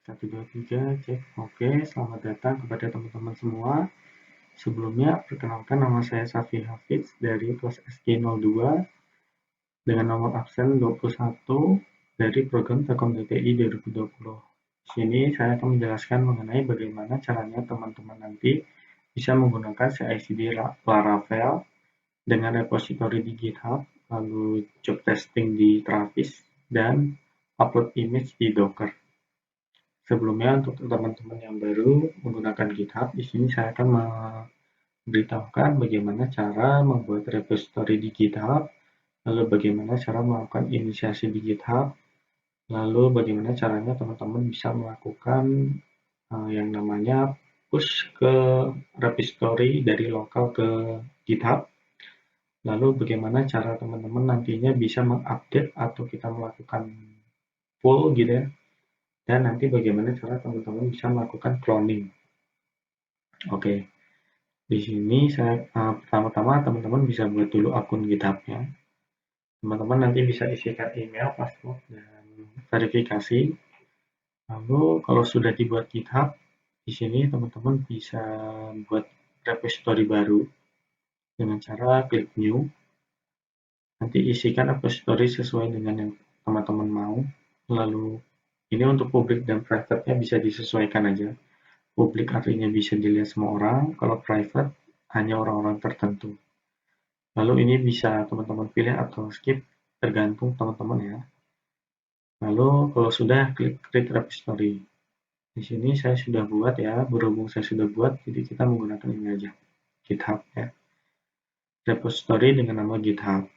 1, 2, 3, cek. Oke, selamat datang kepada teman-teman semua. Sebelumnya, perkenalkan nama saya Safi Hafiz dari kelas SG02 dengan nomor absen 21 dari program Telkom DTI 2020. Di sini saya akan menjelaskan mengenai bagaimana caranya teman-teman nanti bisa menggunakan CI/CD Laravel dengan repository di GitHub, lalu job testing di Travis, dan upload image di Docker. Sebelumnya, untuk teman-teman yang baru menggunakan GitHub, di sini saya akan memberitahukan bagaimana cara membuat repository di GitHub, lalu bagaimana cara melakukan inisiasi di GitHub, lalu bagaimana caranya teman-teman bisa melakukan yang namanya push ke repository dari lokal ke GitHub, lalu bagaimana cara teman-teman nantinya bisa mengupdate atau kita melakukan pull gitu ya, dan nanti bagaimana cara teman-teman bisa melakukan cloning. Oke, di sini saya pertama-tama teman-teman bisa buat dulu akun GitHub-nya. Teman-teman nanti bisa isikan email, password, dan verifikasi. Lalu kalau sudah dibuat GitHub, di sini teman-teman bisa buat repository baru dengan cara klik new. Nanti isikan repository sesuai dengan yang teman-teman mau. Lalu ini untuk publik dan private-nya bisa disesuaikan aja. Publik artinya bisa dilihat semua orang, kalau private hanya orang-orang tertentu. Lalu ini bisa teman-teman pilih atau skip, tergantung teman-teman ya. Lalu kalau sudah, klik create repository. Di sini saya sudah buat ya, berhubung saya sudah buat, jadi kita menggunakan ini aja, GitHub ya. Repository dengan nama GitHub.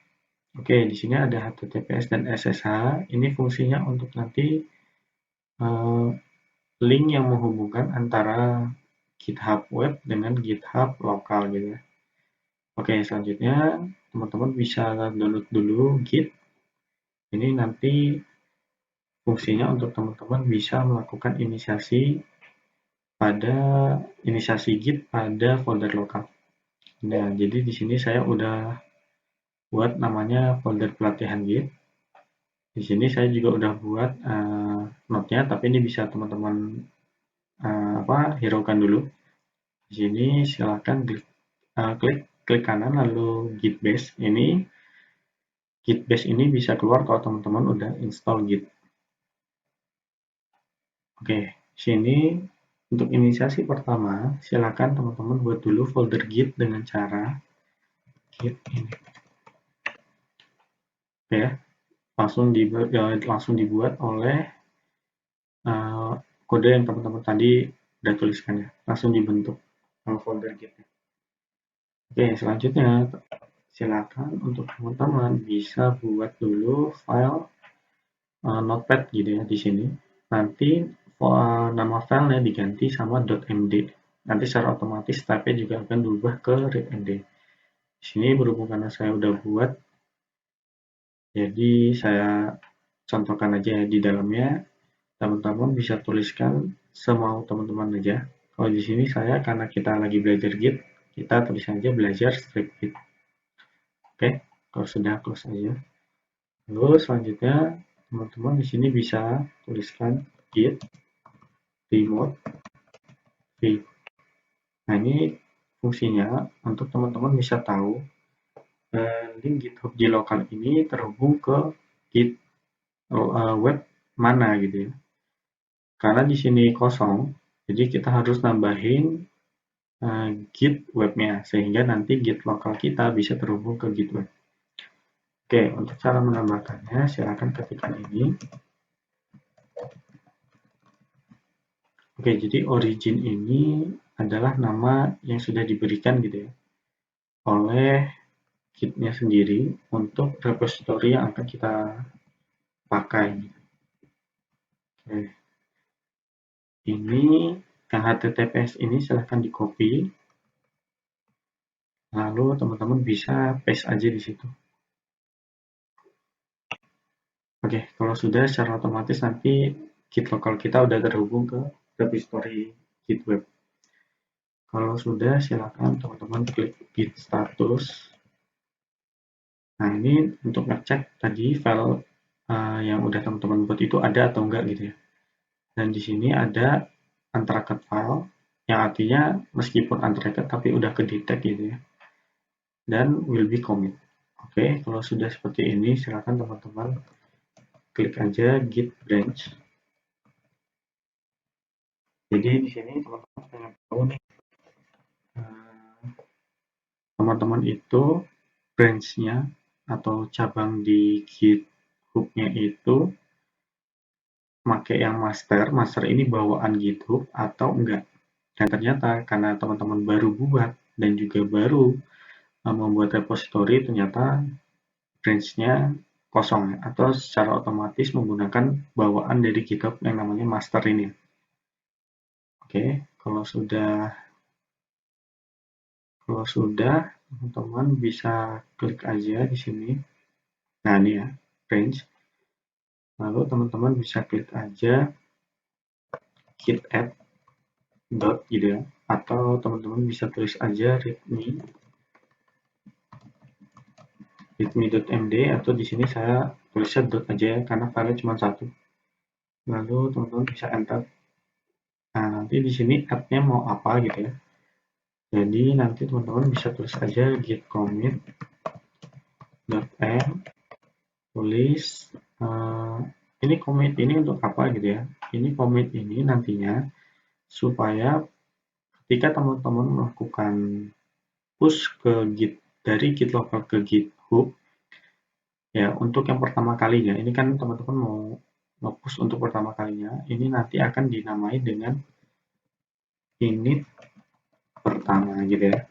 Oke, di sini ada HTTPS dan SSH. Ini fungsinya untuk nanti link yang menghubungkan antara GitHub web dengan GitHub lokal gitu ya. Oke, selanjutnya teman-teman bisa download dulu Git. Ini nanti fungsinya untuk teman-teman bisa melakukan inisiasi Git pada folder lokal. Nah, jadi di sini saya udah buat namanya folder pelatihan Git. Di sini saya juga udah buat node-nya, tapi ini bisa teman-teman hiraukan dulu. Di sini silakan klik kanan lalu Git base. Git base ini bisa keluar kalau teman-teman udah install Git. Oke, sini untuk inisiasi pertama, silakan teman-teman buat dulu folder Git dengan cara Git ini. Oke, langsung dibuat oleh kode yang teman-teman tadi udah tuliskan ya, langsung dibentuk folder Git. Oke, selanjutnya silakan untuk teman-teman bisa buat dulu file notepad gitu ya di sini. Nanti nama filenya diganti sama .md. Nanti secara otomatis type-nya juga akan berubah ke readmd. Di sini berhubung karena saya udah buat, jadi saya contohkan aja di dalamnya. Teman-teman bisa tuliskan semau teman-teman aja. Kalau di sini saya karena kita lagi belajar Git, kita tulis aja belajar script Git. Oke, kalau sudah close aja. Lalu selanjutnya teman-teman di sini bisa tuliskan Git remote v. Nah, ini fungsinya untuk teman-teman bisa tahu link GitHub di lokal ini terhubung ke Git web mana gitu ya. Karena di sini kosong, jadi kita harus nambahin Git webnya sehingga nanti Git lokal kita bisa terhubung ke Git web. Oke, untuk cara menambahkannya silakan ketikkan ini. Oke, jadi origin ini adalah nama yang sudah diberikan gitu ya oleh Git-nya sendiri untuk repository yang akan kita pakai. Oke. Ini yang HTTPS ini silahkan di copy, lalu teman-teman bisa paste aja di situ. Oke, kalau sudah secara otomatis nanti Git lokal kita udah terhubung ke repository Git web. Kalau sudah silakan teman-teman klik Git status. Nah, ini untuk ngecek tadi file yang udah teman-teman buat itu ada atau enggak gitu ya. Dan di sini ada untracked file, yang artinya meskipun untracked tapi udah ke-detect gitu ya. Dan will be commit. Oke, kalau sudah seperti ini, silakan teman-teman klik aja git branch. Jadi di sini teman-teman pengen tahu nih, teman-teman itu branch-nya atau cabang di GitHub-nya itu pakai yang master ini bawaan GitHub atau enggak. Dan ternyata karena teman-teman baru buat dan juga baru membuat repository, ternyata branch-nya kosong atau secara otomatis menggunakan bawaan dari GitHub yang namanya master ini. Oke, kalau sudah teman-teman bisa klik aja di sini. Nah, ini ya, branch. Lalu teman-teman bisa klik aja git add dot gitu ya, atau teman-teman bisa tulis aja readme.md, atau di sini saya tulisnya dot aja ya, karena file cuma satu. Lalu teman-teman bisa enter. Nah, nanti di sini add-nya mau apa gitu ya. Jadi nanti teman-teman bisa tulis aja git commit .m, tulis ini commit ini untuk apa gitu ya. Ini commit ini nantinya supaya ketika teman-teman melakukan push ke Git dari Git local ke GitHub ya, untuk yang pertama kalinya ini kan teman-teman mau nge-push untuk pertama kalinya, ini nanti akan dinamai dengan init pertama gitu ya.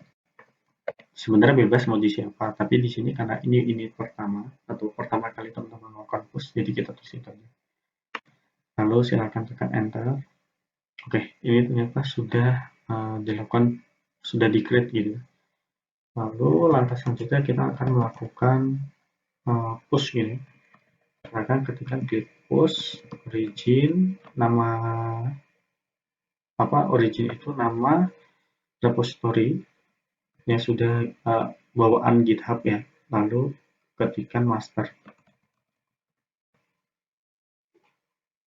Sebenarnya bebas mau di siapa, tapi di sini karena ini init pertama atau pertama kali teman-teman melakukan push, jadi kita tulis itu aja. Lalu silakan tekan enter. Oke, ini ternyata sudah dilakukan, sudah di-create gitu. Lalu langkah selanjutnya kita akan melakukan push gini. Misalkan ketika git push origin, nama origin itu nama repository yang sudah bawaan GitHub ya. Lalu ketikkan master.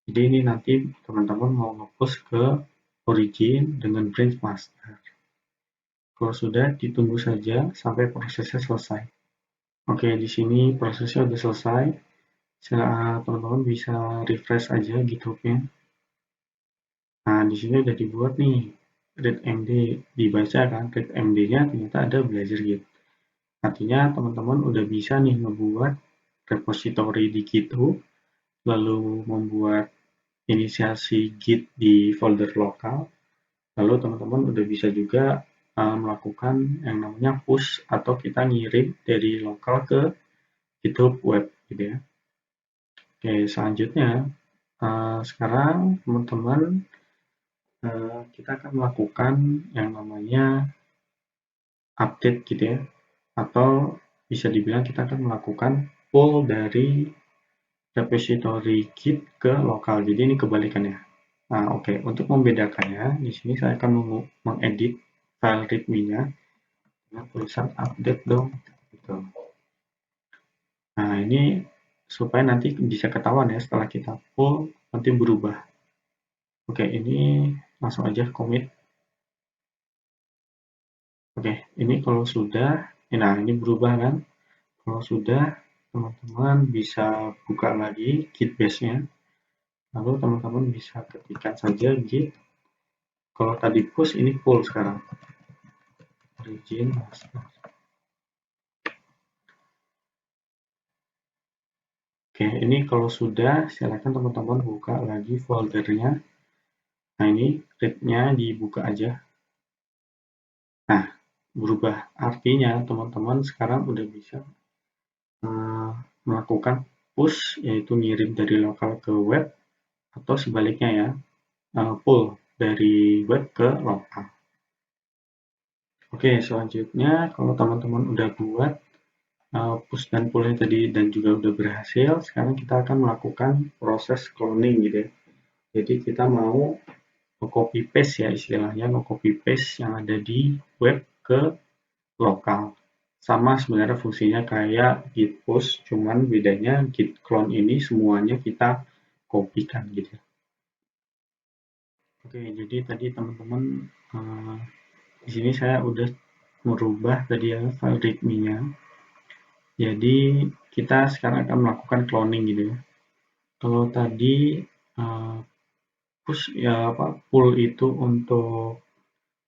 Jadi ini nanti teman-teman mau nge-push ke origin dengan branch master. Kalau sudah, ditunggu saja sampai prosesnya selesai. Oke, di sini prosesnya sudah selesai. Teman-teman bisa refresh aja GitHub-nya. Nah, di sini udah dibuat nih readmd, dibaca kan readmd-nya, ternyata ada belajar Git. Artinya teman-teman udah bisa nih ngebuat repository di GitHub, lalu membuat inisiasi Git di folder lokal, lalu teman-teman udah bisa juga melakukan yang namanya push atau kita ngirim dari lokal ke GitHub web gitu ya. Oke, selanjutnya sekarang teman-teman kita akan melakukan yang namanya update gitu ya, atau bisa dibilang kita akan melakukan pull dari repository Git ke lokal. Jadi ini kebalikannya. Nah, oke, untuk membedakannya, di sini saya akan mengedit file readme-nya dengan tulisan update dong. Gitu. Nah, ini supaya nanti bisa ketahuan ya, setelah kita pull nanti berubah. Oke, ini langsung aja commit. Oke, ini kalau sudah, nah ini berubah kan. Kalau sudah, teman-teman bisa buka lagi Git base-nya. Lalu teman-teman bisa ketikkan saja Git. Kalau tadi push, ini pull sekarang. Origin master. Oke, ini kalau sudah, silakan teman-teman buka lagi foldernya. Nah, ini read-nya dibuka aja. Nah, berubah. Artinya teman-teman sekarang udah bisa melakukan push, yaitu ngirim dari lokal ke web, atau sebaliknya ya, pull dari web ke lokal. Oke, selanjutnya kalau teman-teman udah buat push dan pull-nya tadi dan juga udah berhasil, sekarang kita akan melakukan proses cloning gitu ya. Jadi kita mau copy paste ya, istilahnya copy paste yang ada di web ke lokal. Sama sebenarnya fungsinya kayak git push, cuman bedanya git clone ini semuanya kita kopikan gitu. Oke, jadi tadi teman-teman di sini saya udah merubah tadi ya file readme-nya. Jadi kita sekarang akan melakukan cloning gitu ya. Kalau tadi push ya pull itu untuk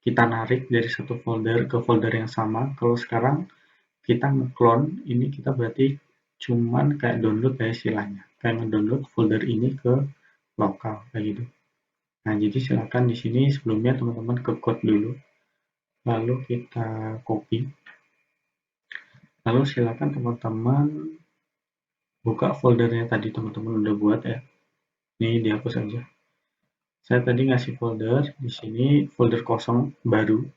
kita narik dari satu folder ke folder yang sama. Kalau sekarang kita nge-clone, ini kita berarti cuman kayak download ya istilahnya. Kayak nge-download folder ini ke lokal kayak gitu. Nah, jadi silakan di sini sebelumnya teman-teman ke code dulu. Lalu kita copy. Lalu silakan teman-teman buka foldernya tadi teman-teman udah buat ya. Ini dihapus aja. Saya tadi ngasih folder, di sini folder kosong baru,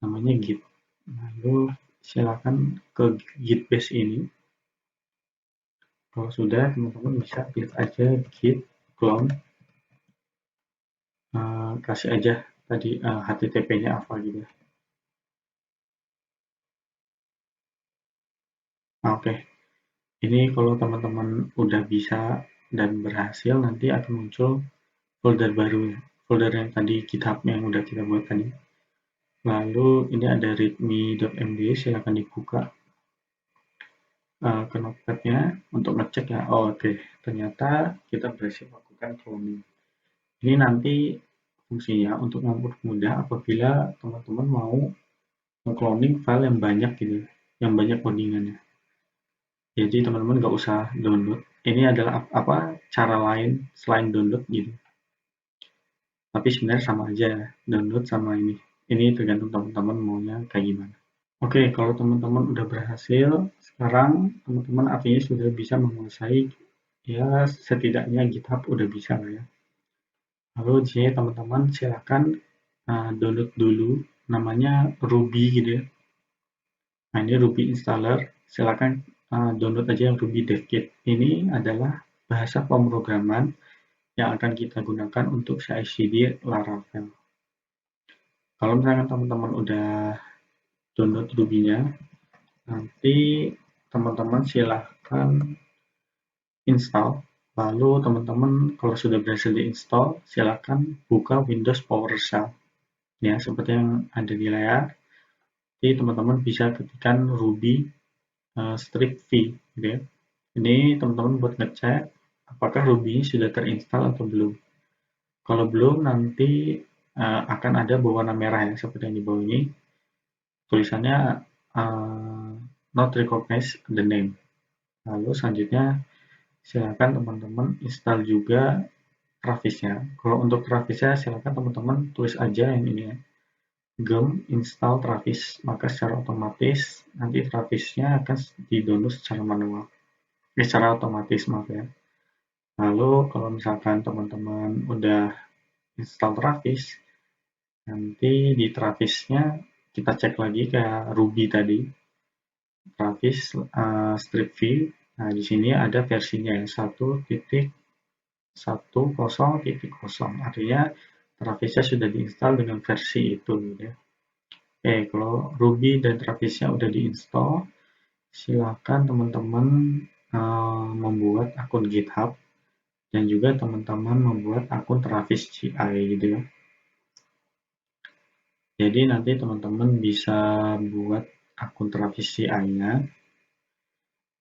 namanya git. Lalu silakan ke git base ini. Kalau sudah, teman-teman bisa klik aja git clone. Kasih aja tadi HTTP-nya apa gitu. Oke. Ini kalau teman-teman udah bisa dan berhasil, nanti akan muncul folder baru, folder yang tadi GitHub yang udah kita buat tadi. Lalu ini ada readme.md, silahkan dibuka ke notepad-nya untuk ngecek ya. Oke, ternyata kita berhasil lakukan cloning. Ini nanti fungsinya untuk mempermudah apabila teman-teman mau cloning file yang banyak gitu, yang banyak codingannya. Jadi teman-teman nggak usah download. Ini adalah cara lain selain download gitu. Tapi sebenarnya sama aja download sama ini. Ini tergantung teman-teman maunya kayak gimana. Oke, kalau teman-teman udah berhasil, sekarang teman-teman artinya sudah bisa menguasai ya setidaknya GitHub udah bisa lah ya. Lalu di sini teman-teman silakan download dulu namanya Ruby gitu ya. Nah, ini Ruby installer, silakan download aja yang Ruby DevKit. Ini adalah bahasa pemrograman yang akan kita gunakan untuk CI/CD Laravel. Kalau misalkan teman-teman udah download Ruby-nya, nanti teman-teman silahkan install. Lalu teman-teman kalau sudah berhasil diinstal, silahkan buka Windows PowerShell. Ya, seperti yang ada di layar. Jadi teman-teman bisa ketikkan Ruby strip V, gitu ya. Ini teman-teman buat ngecek apakah Ruby sudah terinstall atau belum. Kalau belum, nanti akan ada berwarna merah ya, seperti yang di bawah ini. Tulisannya not recognize the name. Lalu selanjutnya silakan teman-teman install juga Travisnya. Kalau untuk Travisnya silakan teman-teman tulis aja yang ini ya. Gem install Travis, maka secara otomatis nanti Travisnya akan di-download secara manual. Secara otomatis maaf ya. Lalu kalau misalkan teman-teman udah install Travis, nanti di Travisnya kita cek lagi kayak Ruby tadi. Travis strip V. Nah, di sini ada versinya yang 1.10.0. Artinya Travisnya sudah diinstal dengan versi itu gitu ya. Oke, kalau Ruby dan Travisnya udah diinstal, silakan teman-teman membuat akun GitHub dan juga teman-teman membuat akun Travis CI gitu ya. Jadi nanti teman-teman bisa buat akun Travis CI-nya.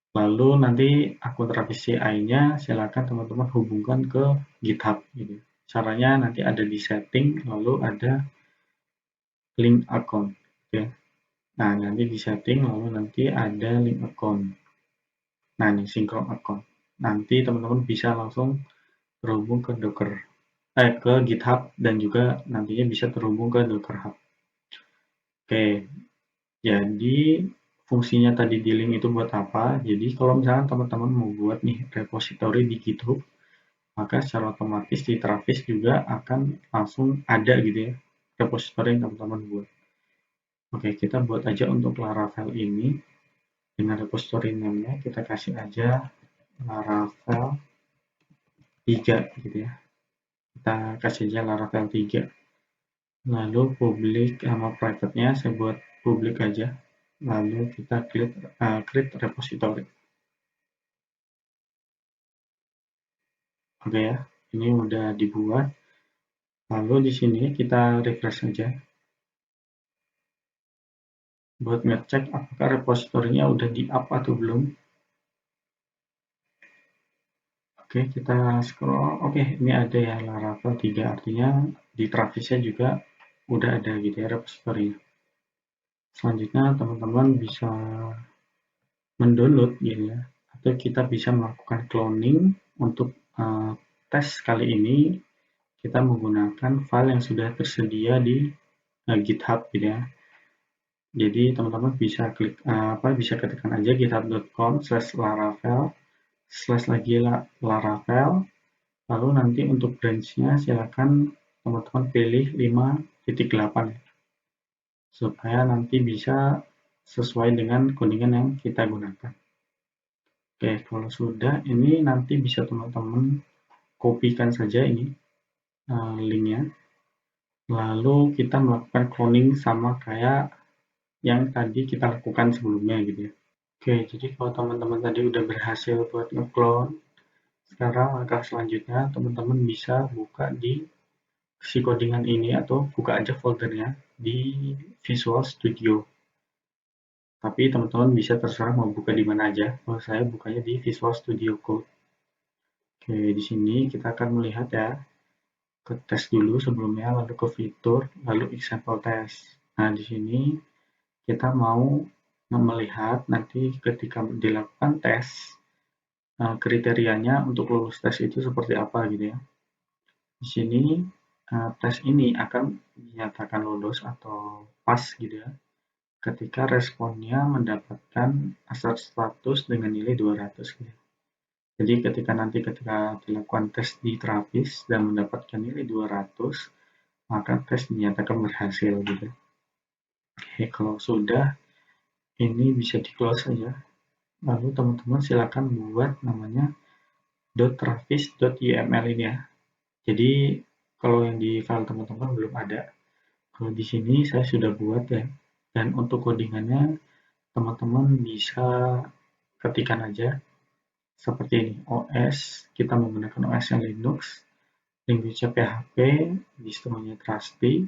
Lalu nanti akun Travis CI-nya silakan teman-teman hubungkan ke GitHub gitu. Caranya nanti ada di setting, lalu ada link account ya. Nah, nanti di setting lalu nanti ada link account. Nah, ini synchron account. Nanti teman-teman bisa langsung terhubung ke Docker ke GitHub dan juga nantinya bisa terhubung ke Docker Hub. Oke. Jadi fungsinya tadi di link itu buat apa? Jadi kalau misalkan teman-teman mau buat nih repository di GitHub, maka secara otomatis di Travis juga akan langsung ada gitu ya repository yang teman-teman buat. Oke, kita buat aja untuk Laravel ini dengan repository name-nya kita kasih aja Laravel 3 gitu ya. Kita kasih aja Laravel 3. Lalu public sama private-nya saya buat public aja. Lalu kita create repository. Oke ya, ini udah dibuat. Lalu di sini kita refresh saja buat ngecek apakah repositorinya udah di-up atau belum. Oke, kita scroll. Oke, ini ada ya Laravel 3, artinya di Travisnya juga udah ada gitu ya repositorinya. Selanjutnya teman-teman bisa mendownload gitu ya, atau kita bisa melakukan cloning. Untuk tes kali ini kita menggunakan file yang sudah tersedia di GitHub gitu ya. Jadi teman-teman bisa klik bisa ketikkan aja github.com/laravel lagi Laravel. Lalu nanti untuk branch-nya silakan teman-teman pilih 5.8 supaya nanti bisa sesuai dengan codingan yang kita gunakan. Oke, kalau sudah, ini nanti bisa teman-teman kopikan saja ini linknya. Lalu kita melakukan cloning sama kayak yang tadi kita lakukan sebelumnya gitu ya. Oke, jadi kalau teman-teman tadi udah berhasil buat nge-clone, sekarang langkah selanjutnya teman-teman bisa buka di si codingan ini atau buka aja foldernya di Visual Studio. Tapi teman-teman bisa terserah mau buka di mana aja. Kalau saya bukanya di Visual Studio Code. Oke, di sini kita akan melihat ya, ke tes dulu sebelumnya, lalu ke fitur, lalu example test. Nah, di sini kita mau melihat nanti ketika dilakukan tes, kriterianya untuk lulus tes itu seperti apa gitu ya. Di sini tes ini akan dinyatakan lulus atau pas gitu ya, ketika responnya mendapatkan assert status dengan nilai 200 gitu. Jadi ketika dilakukan tes di Travis dan mendapatkan nilai 200, maka tes dinyatakan berhasil gitu. Oke, kalau sudah, ini bisa di close saja. Lalu teman-teman silakan buat namanya .travis.yml ini ya. Jadi kalau yang di file teman-teman belum ada, kalau di sini saya sudah buat ya. Dan untuk codingannya teman-teman bisa ketikkan aja seperti ini. OS, kita menggunakan OS yang Linux, language PHP, distronya Trusty.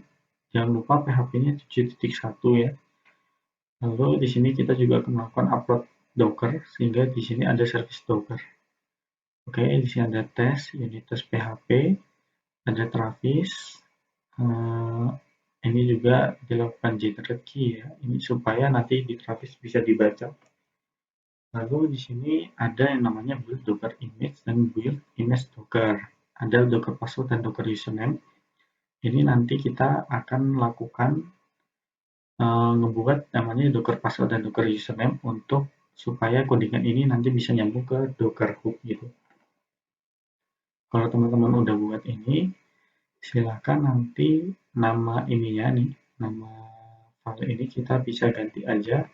Jangan lupa PHP-nya 7.1 ya. Lalu di sini kita juga akan melakukan upload Docker, sehingga di sini ada service Docker. Oke, di sini ada tes, unit tes PHP, ada Travis. Ini juga dilakukan generate key ya, ini supaya nanti di Travis bisa dibaca. Lalu di sini ada yang namanya build Docker image dan build image Docker. Ada Docker password dan Docker username. Ini nanti kita akan lakukan ngebuat namanya Docker password dan Docker username untuk supaya codingan ini nanti bisa nyambung ke Docker Hub gitu. Kalau teman-teman udah buat ini, silakan nanti nama ininya nih, nama file ini kita bisa ganti aja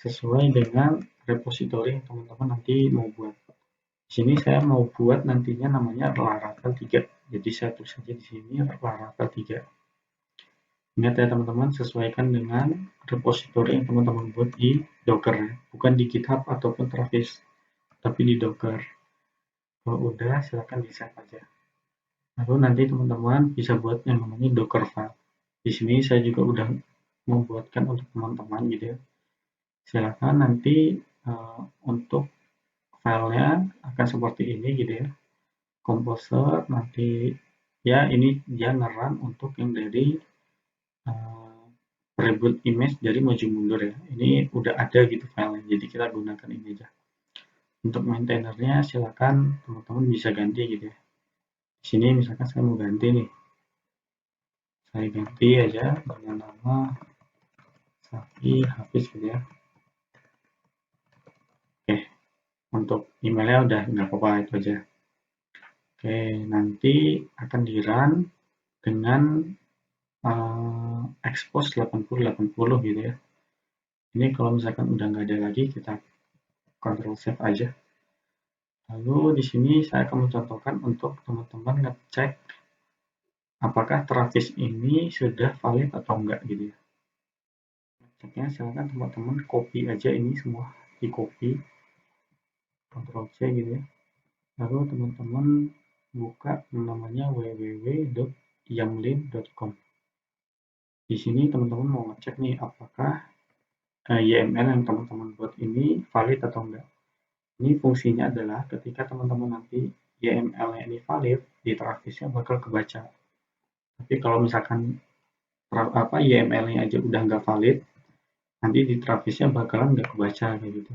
sesuai dengan repositori yang teman-teman nanti mau buat. Di sini saya mau buat nantinya namanya Laravel 3. Jadi saya tulis saja di sini Laravel 3. Ingat ya teman-teman, sesuaikan dengan repositori yang teman-teman buat di Docker, bukan di GitHub ataupun Travis, tapi di Docker. Kalau udah, silakan di-save aja. Lalu nanti teman-teman bisa buat yang namanya Docker file. Di sini saya juga udah membuatkan untuk teman-teman gitu ya. Silakan nanti untuk filenya akan seperti ini gitu ya. Composer nanti ya, ini dia ngeran untuk yang dari reboot image dari maju mundur ya. Ini udah ada gitu filenya, jadi kita gunakan ini aja. Untuk maintainernya silakan teman-teman bisa ganti gitu ya. Di sini misalkan saya mau ganti nih, saya ganti aja dengan nama Safi Hafiz gitu ya. Oke, untuk emailnya udah nggak apa-apa, itu aja. Oke, nanti akan di run dengan expose 80-80 gitu ya. Ini kalau misalkan udah nggak ada lagi, kita Ctrl save aja. Lalu di sini saya akan mencontohkan untuk teman-teman ngecek apakah Travis ini sudah valid atau enggak gitu ya. Ngeceknya silakan teman-teman copy aja ini semua, di copy, Ctrl C gitu ya. Lalu teman-teman buka namanya www.yml yamlin.com. Di sini teman-teman mau ngecek nih apakah YML yang teman-teman buat ini valid atau enggak. Ini fungsinya adalah ketika teman-teman nanti YML-nya ini valid, di travisnya bakal kebaca. Tapi kalau misalkan YML-nya aja udah nggak valid, nanti di travisnya bakalan nggak kebaca kayak gitu.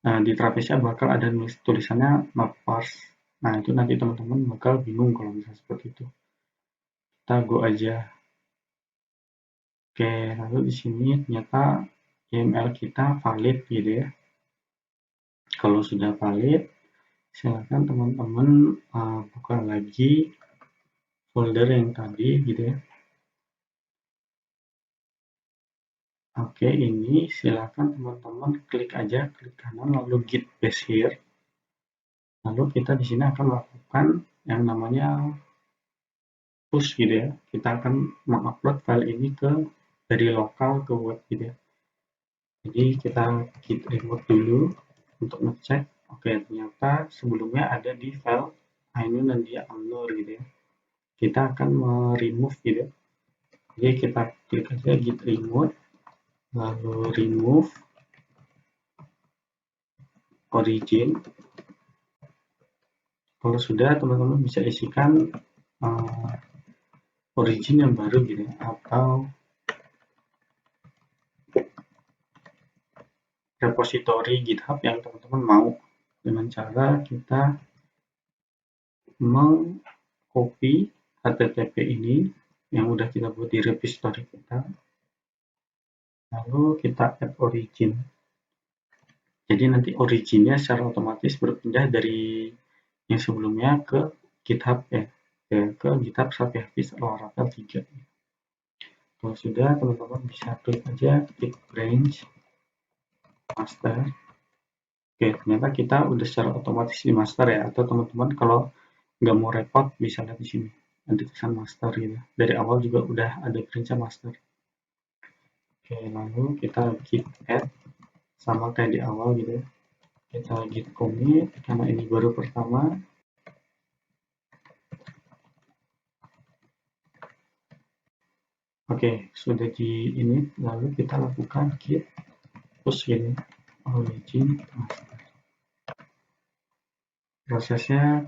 Nah, di travisnya bakal ada tulisannya not parse. Nah, itu nanti teman-teman bakal bingung kalau misalnya seperti itu. Kita go aja. Oke, lalu di sini ternyata YML kita valid gitu ya. Kalau sudah valid, silakan teman-teman buka lagi folder yang tadi gitu ya. Oke, ini silakan teman-teman klik kanan lalu git paste here. Lalu kita di sini akan melakukan yang namanya push gitu ya. Kita akan mengupload file ini dari lokal ke web gitu ya. Jadi kita git remote dulu untuk ngecek. Oke, ternyata sebelumnya ada di file ainun dan dia unload gitu ya. Kita akan remove gitu ya. Jadi kita klik aja git remote lalu remove origin. Kalau sudah, teman-teman bisa isikan origin yang baru gitu ya, atau repository GitHub yang teman-teman mau, dengan cara kita mengcopy HTTP ini yang udah kita buat di repository kita, lalu kita add origin. Jadi nanti originnya secara otomatis berpindah dari yang sebelumnya ke GitHub ya, ke GitHub Safi Hafiz Laravel 3. Kalau sudah, teman-teman bisa klik aja git branch master. Oke, ternyata kita udah secara otomatis di master ya, atau teman-teman kalau nggak mau repot bisa lihat di sini ada tulisan master gitu. Dari awal juga udah ada perintah master. Oke, lalu kita git add sama kayak di awal gitu ya. Kita git commit karena ini baru pertama. Oke, sudah di ini, lalu kita lakukan git push ini origin master. Prosesnya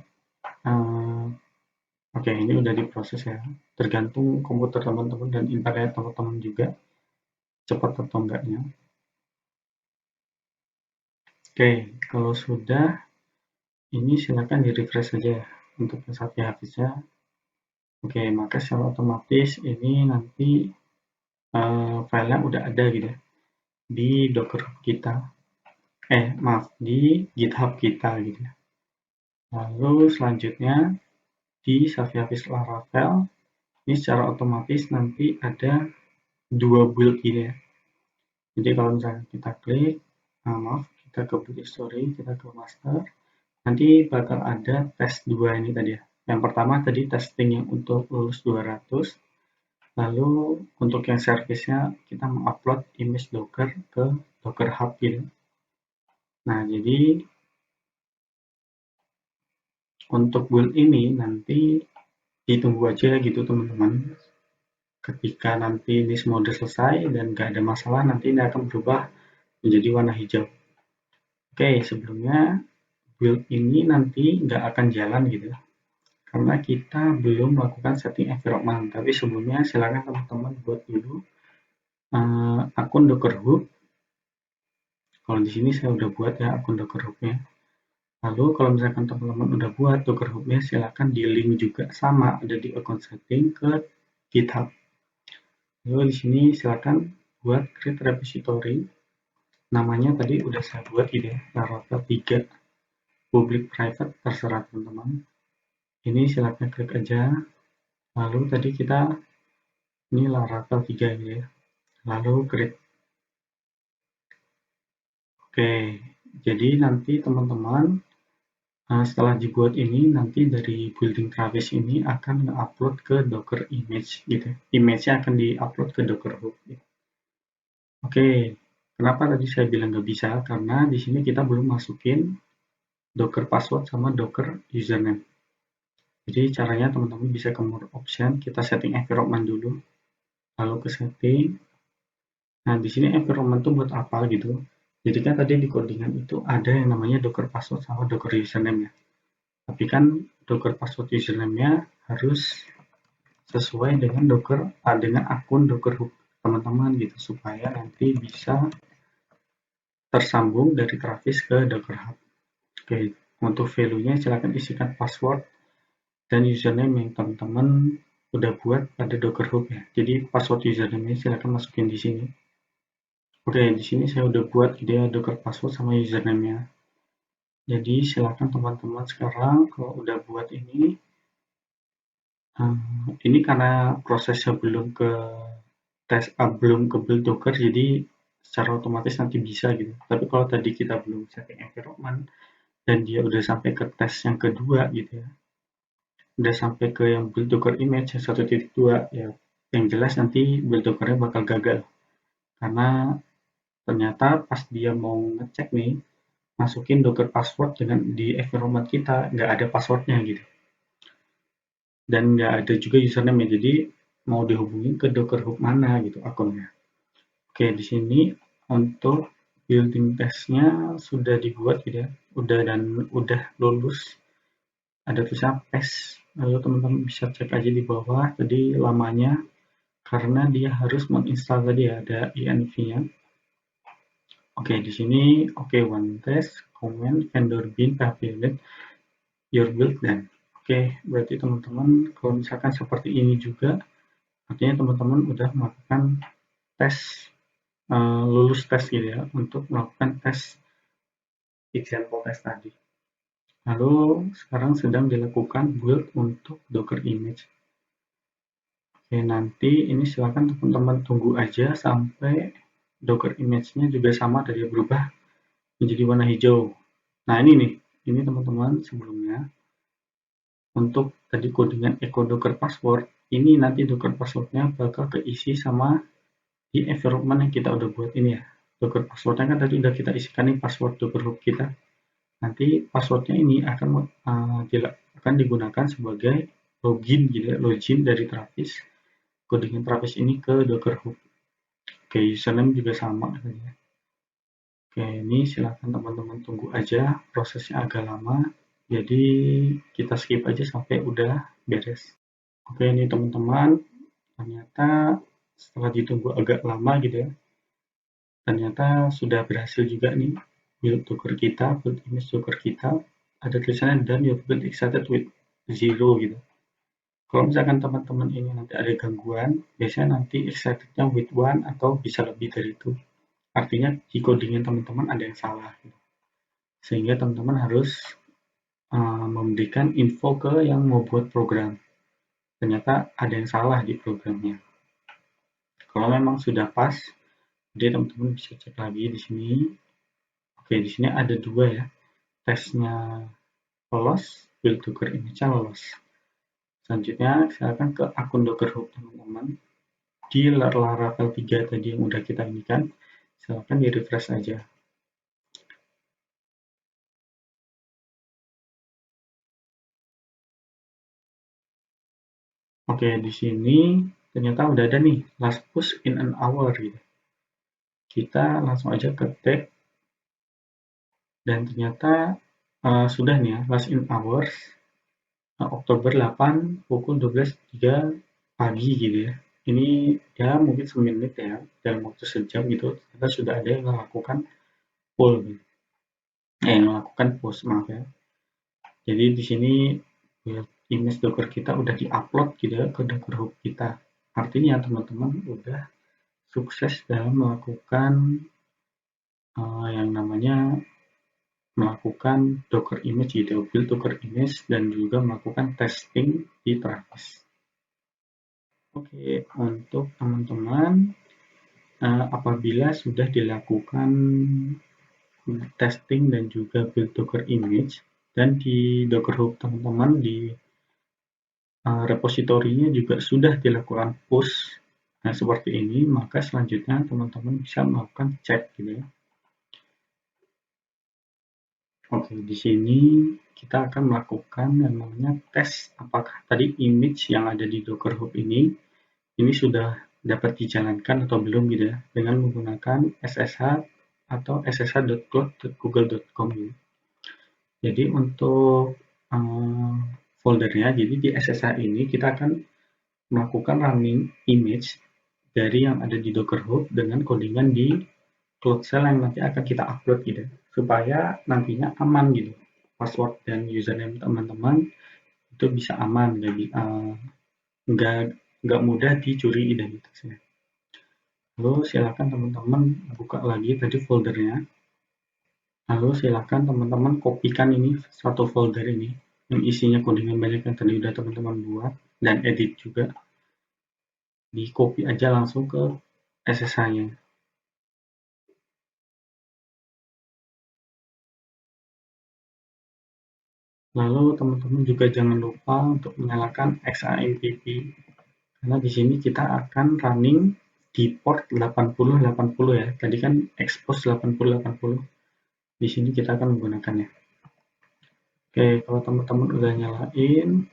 oke, ini udah diproses ya. Tergantung komputer teman-teman dan internet teman-teman juga cepat atau enggaknya. Oke, kalau sudah, ini silakan di refresh saja untuk Safi Hafiznya. Oke, maka secara otomatis ini nanti filenya udah ada gitu di Docker kita. Maaf, di GitHub kita gitu. Lalu selanjutnya di Safi Hafiz Laravel, ini secara otomatis nanti ada 2 build gitu ya. Jadi kalau misalnya kita klik, kita ke build history, kita ke master, nanti bakal ada tes 2 ini tadi ya. Yang pertama tadi testing yang untuk lulus 200, lalu untuk yang service-nya kita mengupload image Docker ke Docker Hub gitu. Nah, jadi untuk build ini nanti ditunggu aja gitu teman-teman. Ketika nanti ini semua udah selesai dan nggak ada masalah, nanti ini akan berubah menjadi warna hijau. Oke, sebelumnya build ini nanti nggak akan jalan gitu ya, karena kita belum melakukan setting environment. Tapi sebelumnya silakan teman-teman buat dulu akun Docker Hub. Kalau di sini saya udah buat ya akun Docker Hub-nya. Lalu kalau misalkan teman-teman udah buat Docker Hub-nya, silakan di link juga sama ada di account setting ke GitHub. Lalu di sini silakan buat create repository. Namanya tadi udah saya buat gitu ya, Laravel 3 public private terserah teman-teman. Ini silakan klik aja. Lalu tadi kita ini Laravel 3 gitu ya. Lalu create. Oke, jadi nanti teman-teman setelah dibuat ini nanti dari building Travis ini akan nge-upload ke Docker image gitu. Image-nya akan di-upload ke Docker Hub. Gitu. Oke, kenapa tadi saya bilang nggak bisa? Karena di sini kita belum masukin Docker password sama Docker username. Jadi caranya teman-teman bisa ke more option, kita setting environment dulu, lalu ke setting. Nah, di sini environment itu buat apa gitu. Jadi kan tadi di codingan itu ada yang namanya docker password sama docker username ya. Tapi kan docker password username-nya harus sesuai dengan dengan akun docker hub teman-teman gitu, supaya nanti bisa tersambung dari Travis ke Docker Hub. Oke, untuk value-nya silakan isikan password dan username yang teman-teman udah buat pada Docker Hub ya. Jadi password username-nya silakan masukin di sini. Oke, di sini saya udah buat ide Docker password sama username-nya. Jadi silakan teman-teman sekarang kalau udah buat ini karena prosesnya belum ke build Docker, jadi secara otomatis nanti bisa gitu. Tapi kalau tadi kita belum setting environment dan dia udah sampai ke tes yang kedua gitu ya, udah sampai ke yang build Docker image yang 1.2 ya, yang jelas nanti build Dockernya bakal gagal karena ternyata pas dia mau ngecek nih masukin Docker password dengan di environment kita nggak ada passwordnya gitu, dan nggak ada juga username ya, jadi mau dihubungin ke Docker Hub mana gitu akunnya. Oke, di sini untuk building testnya sudah dibuat gitu ya, udah lulus, ada tulisan pass. Lalu teman-teman bisa cek aja di bawah tadi lamanya, karena dia harus menginstal tadi ya, ada env-nya. Oke, di sini oke, one test, comment, vendor bin, php unit, your build, dan oke, berarti teman-teman kalau misalkan seperti ini juga, artinya teman-teman udah melakukan tes, lulus tes gitu ya, untuk melakukan tes example test tadi. Lalu sekarang sedang dilakukan build untuk Docker image. Oke, nanti ini silakan teman-teman tunggu aja sampai Docker image-nya juga sama dari berubah menjadi warna hijau. Nah ini nih, ini teman-teman sebelumnya untuk tadi codingan echo Docker password, ini nanti Docker password-nya bakal keisi sama di environment yang kita udah buat ini ya. Docker password-nya kan tadi udah kita isikan nih password Docker hub kita. Nanti password-nya ini akan digunakan sebagai login gitu ya, login dari Travis, codingan Travis ini ke Docker Hub. Oke, username juga sama katanya. Oke, ini silakan teman-teman tunggu aja, prosesnya agak lama, jadi kita skip aja sampai udah beres. Oke, ini teman-teman, ternyata setelah ditunggu agak lama gitu ya, ternyata sudah berhasil juga nih build Docker kita, build image Docker kita, ada tulisannya done your build excited with 0 gitu. Kalau misalkan teman-teman ini nanti ada gangguan, biasanya nanti excited-nya with 1 atau bisa lebih dari itu. Artinya di codingnya teman-teman ada yang salah gitu. Sehingga teman-teman harus memberikan info ke yang mau buat program. Ternyata ada yang salah di programnya. Kalau memang sudah pas, jadi teman-teman bisa cek lagi di sini. Oke, di sini ada dua ya. Tesnya lolos, build Docker image-nya lolos. Selanjutnya, silakan ke akun Docker Hub teman-teman. Di Laravel 3 tadi yang udah kita inikan, silakan di refresh aja. Oke, di sini ternyata udah ada nih last push in an hour gitu. Kita langsung aja ke tag, dan ternyata sudah nih ya, last in hours Oktober 8 pukul 12.03 pagi gitu ya. Ini ya mungkin semenit ya, dalam waktu sejam gitu, kita sudah ada yang melakukan pull gitu. Yang melakukan push, maaf ya. Jadi di sini image Docker kita udah diupload gitu ya ke Docker Hub kita. Artinya teman-teman udah sukses dalam melakukan yang namanya melakukan Docker image gitu, build Docker image, dan juga melakukan testing di Travis. Oke, untuk teman-teman apabila sudah dilakukan testing dan juga build Docker image, dan di Docker Hub teman-teman di repositorinya juga sudah dilakukan push, nah seperti ini, maka selanjutnya teman-teman bisa melakukan cek gitu ya. Oke, di sini kita akan melakukan yang namanya tes apakah tadi image yang ada di Docker Hub ini sudah dapat dijalankan atau belum gitu ya, dengan menggunakan SSH atau ssh.cloud.google.com gitu. Jadi untuk foldernya, jadi di SSH ini kita akan melakukan running image dari yang ada di Docker Hub dengan codingan di Cloud Shell yang nanti akan kita upload gitu, supaya nantinya aman gitu, password dan username teman-teman itu bisa aman, nggak mudah dicuri identitasnya. Lalu silakan teman-teman buka lagi tadi foldernya. Lalu silakan teman-teman kopikan ini satu folder ini yang isinya codingan banyak yang tadi udah teman-teman buat dan edit juga. Di copy aja langsung ke SSH-nya. Lalu teman-teman juga jangan lupa untuk menyalakan XAMPP karena di sini kita akan running di port 8080 ya. Tadi kan expose 8080. Di sini kita akan menggunakannya. Oke, kalau teman-teman udah nyalain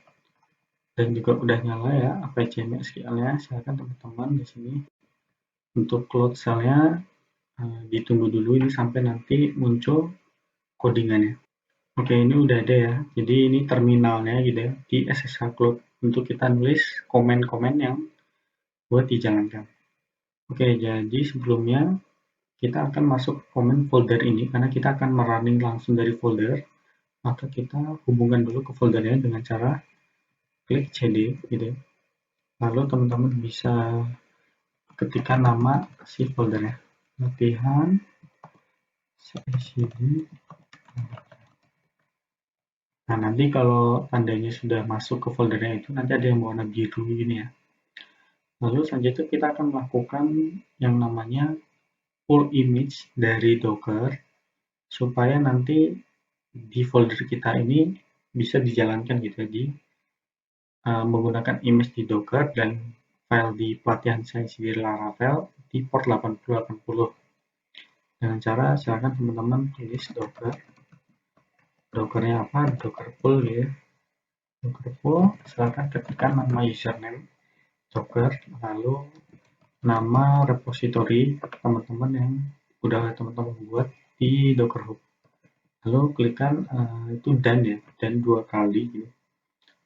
dan juga udah nyala ya APCMSQL-nya, silakan teman-teman di sini untuk Cloud Shell-nya ditunggu dulu ini sampai nanti muncul codingannya. Oke, ini udah ada ya. Jadi ini terminalnya gitu ya di SSH Cloud untuk kita nulis komen-komen yang buat dijalankan. Oke, jadi sebelumnya kita akan masuk komen folder ini karena kita akan merunning langsung dari folder, maka kita hubungkan dulu ke foldernya dengan cara klik cd gitu ya. Lalu teman-teman bisa ketikkan nama si foldernya, latihan cd. Nah, nanti kalau tandanya sudah masuk ke foldernya itu nanti ada yang warna biru gini ya. Lalu selanjutnya kita akan melakukan yang namanya pull image dari Docker supaya nanti di folder kita ini bisa dijalankan gitu ya, menggunakan image di Docker dan file di pelatihan saya sendiri Laravel di port 8080 dengan cara silakan teman-teman tulis Dockernya apa, Docker pull ya, Docker pull, silakan ketikkan nama username Docker, lalu nama repository teman-teman yang udah teman-teman buat di Docker Hub. Lalu klikkan itu dan ya, dan 2 kali gitu.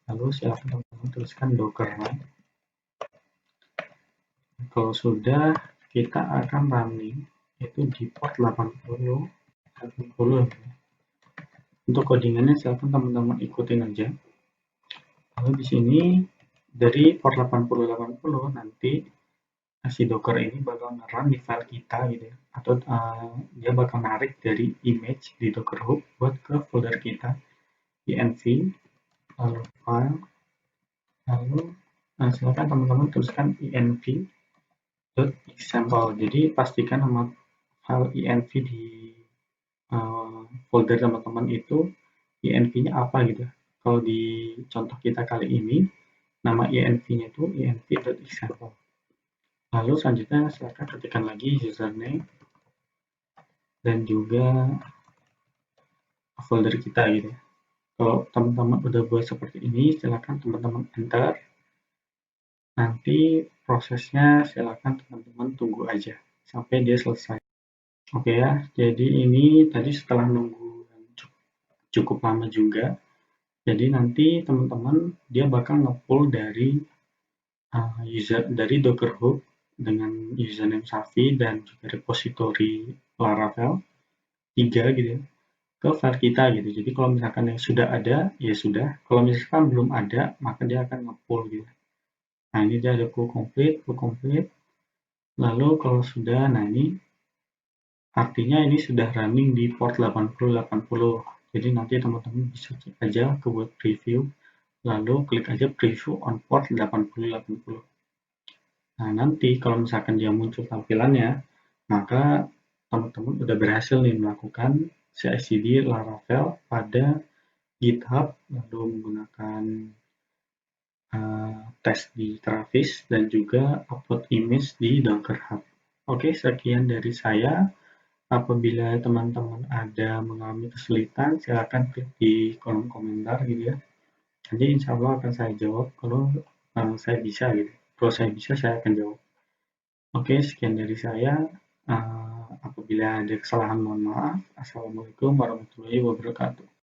Lalu silakan teman-teman tuliskan Docker. Kalau sudah, kita akan running itu di port 80. Untuk codingannya silakan teman-teman ikutin aja. Lalu di sini dari port 8080 nanti si Docker ini bakal nge-run di file kita gitu ya, atau dia bakal narik dari image di Docker Hub buat ke folder kita env, lalu file, lalu silakan teman-teman tuliskan env.example. Jadi pastikan nama file env di folder teman-teman itu env-nya apa gitu. Kalau di contoh kita kali ini nama env-nya itu env.example. Lalu selanjutnya silakan ketikkan lagi username dan juga folder kita gitu. Kalau teman-teman udah buat seperti ini, silakan teman-teman enter. Nanti prosesnya silakan teman-teman tunggu aja sampai dia selesai. Oke ya, jadi ini tadi setelah nunggu cukup lama juga. Jadi nanti teman-teman dia bakal nge-pull dari dari Docker Hub dengan username Safi dan juga repository Laravel 3 gitu ya, ke file kita gitu. Jadi kalau misalkan yang sudah ada, ya sudah. Kalau misalkan belum ada, maka dia akan nge-pull gitu. Nah, ini dia ada pull complete. Lalu kalau sudah, nah ini artinya ini sudah running di port 8080. Jadi nanti teman-teman bisa cek aja ke buat preview, lalu klik aja preview on port 8080. Nah, nanti kalau misalkan dia muncul tampilannya, maka teman-teman udah berhasil nih melakukan CI/CD Laravel pada GitHub, lalu menggunakan tes di Travis dan juga upload image di Docker Hub. Oke, sekian dari saya. Apabila teman-teman ada mengalami kesulitan, silakan klik di kolom komentar gitu ya. Nanti insya Allah akan saya jawab kalau saya bisa gitu. Kalau saya bisa, saya akan jawab. Oke, sekian dari saya. Apabila ada kesalahan, mohon maaf. Assalamualaikum warahmatullahi wabarakatuh.